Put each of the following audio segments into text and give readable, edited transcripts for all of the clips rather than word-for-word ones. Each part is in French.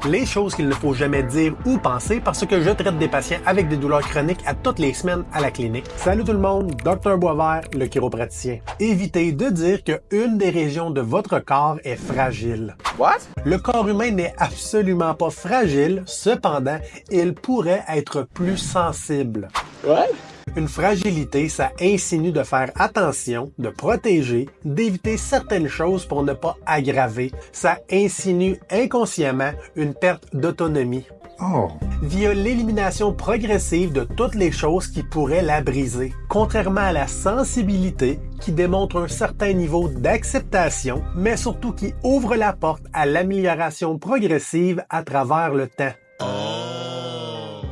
Les choses qu'il ne faut jamais dire ou penser parce que je traite des patients avec des douleurs chroniques à toutes les semaines à la clinique. Salut tout le monde, Dr Boisvert, le chiropraticien. Évitez de dire qu'une des régions de votre corps est fragile. What? Le corps humain n'est absolument pas fragile, cependant, il pourrait être plus sensible. What? Une fragilité, ça insinue de faire attention, de protéger, d'éviter certaines choses pour ne pas aggraver. Ça insinue inconsciemment une perte d'autonomie. Oh. Via l'élimination progressive de toutes les choses qui pourraient la briser. Contrairement à la sensibilité, qui démontre un certain niveau d'acceptation, mais surtout qui ouvre la porte à l'amélioration progressive à travers le temps.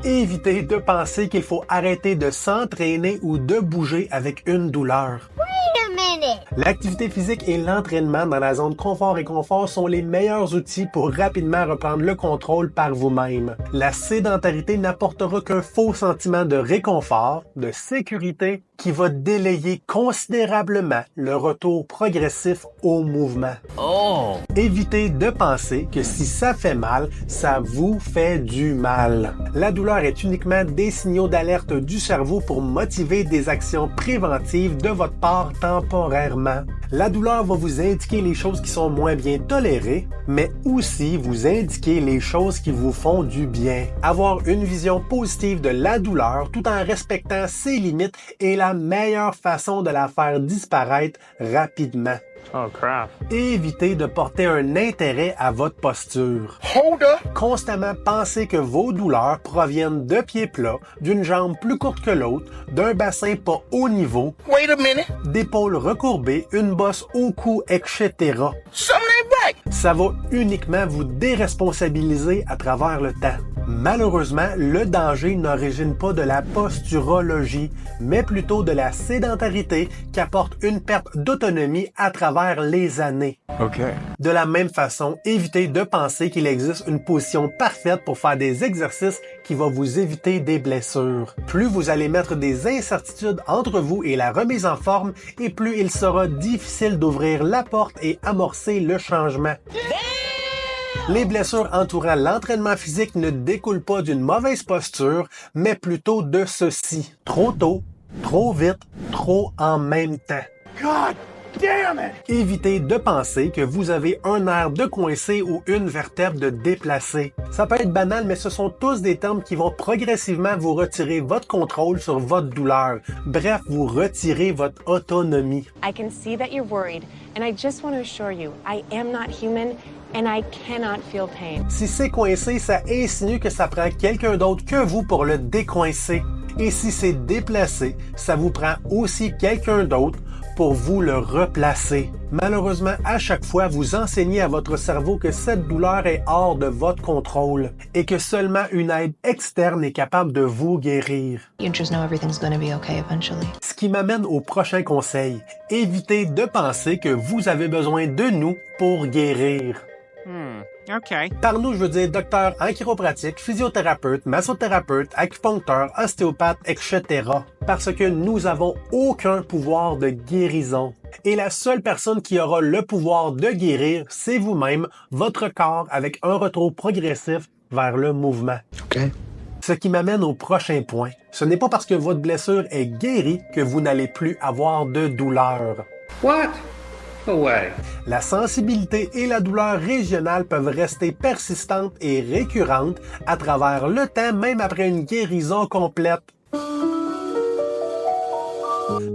Évitez de penser qu'il faut arrêter de s'entraîner ou de bouger avec une douleur. L'activité physique et l'entraînement dans la zone confort et confort sont les meilleurs outils pour rapidement reprendre le contrôle par vous-même. La sédentarité n'apportera qu'un faux sentiment de réconfort, de sécurité, qui va délayer considérablement le retour progressif au mouvement. Oh. Évitez de penser que si ça fait mal, ça vous fait du mal. La douleur est uniquement des signaux d'alerte du cerveau pour motiver des actions préventives de votre part temporairement. La douleur va vous indiquer les choses qui sont moins bien tolérées, mais aussi vous indiquer les choses qui vous font du bien. Avoir une vision positive de la douleur tout en respectant ses limites est la meilleure façon de la faire disparaître rapidement. Oh crap. Évitez de porter un intérêt à votre posture. Hold up. Constamment pensez que vos douleurs proviennent de pieds plats, d'une jambe plus courte que l'autre, d'un bassin pas haut niveau, Wait a minute. d'épaules recourbées, une bosse au cou, etc. Something ain't right. Ça va uniquement vous déresponsabiliser à travers le temps. Malheureusement, le danger n'origine pas de la posturologie, mais plutôt de la sédentarité qui apporte une perte d'autonomie à travers les années. OK. De la même façon, évitez de penser qu'il existe une position parfaite pour faire des exercices qui va vous éviter des blessures. Plus vous allez mettre des incertitudes entre vous et la remise en forme, et plus il sera difficile d'ouvrir la porte et amorcer le changement. Les blessures entourant l'entraînement physique ne découlent pas d'une mauvaise posture, mais plutôt de ceci. Trop tôt, trop vite, trop en même temps. God damn it. Évitez de penser que vous avez un nerf de coincé ou une vertèbre de déplacée. Ça peut être banal, mais ce sont tous des termes qui vont progressivement vous retirer votre contrôle sur votre douleur. Bref, vous retirez votre autonomie. I can see that you're worried, and I just want to assure you, I am not human, and I cannot feel pain. Si c'est coincé, ça insinue que ça prend quelqu'un d'autre que vous pour le décoincer. Et si c'est déplacé, ça vous prend aussi quelqu'un d'autre pour vous le replacer. Malheureusement, à chaque fois, vous enseignez à votre cerveau que cette douleur est hors de votre contrôle et que seulement une aide externe est capable de vous guérir. You just know everything's going to be okay eventually. Ce qui m'amène au prochain conseil. Évitez de penser que vous avez besoin de nous pour guérir. OK. Par nous, je veux dire docteur en chiropratique, physiothérapeute, massothérapeute, acupuncteur, ostéopathe, etc. Parce que nous avons aucun pouvoir de guérison. Et la seule personne qui aura le pouvoir de guérir, c'est vous-même, votre corps, avec un retour progressif vers le mouvement. OK. Ce qui m'amène au prochain point. Ce n'est pas parce que votre blessure est guérie que vous n'allez plus avoir de douleur. What? No way. La sensibilité et la douleur régionale peuvent rester persistantes et récurrentes à travers le temps, même après une guérison complète.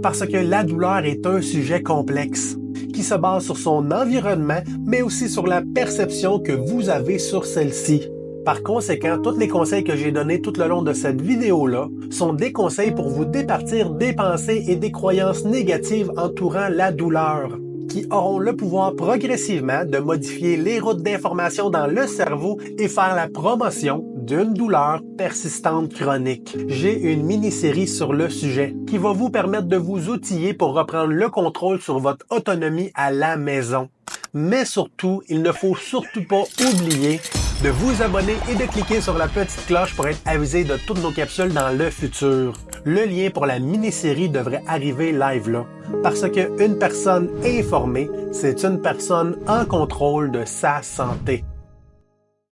Parce que la douleur est un sujet complexe, qui se base sur son environnement, mais aussi sur la perception que vous avez sur celle-ci. Par conséquent, tous les conseils que j'ai donnés tout le long de cette vidéo-là sont des conseils pour vous départir des pensées et des croyances négatives entourant la douleur, qui auront le pouvoir progressivement de modifier les routes d'information dans le cerveau et faire la promotion d'une douleur persistante chronique. J'ai une mini-série sur le sujet qui va vous permettre de vous outiller pour reprendre le contrôle sur votre autonomie à la maison. Mais surtout, il ne faut surtout pas oublier de vous abonner et de cliquer sur la petite cloche pour être avisé de toutes nos capsules dans le futur. Le lien pour la mini-série devrait arriver live là, parce qu'une personne informée, c'est une personne en contrôle de sa santé.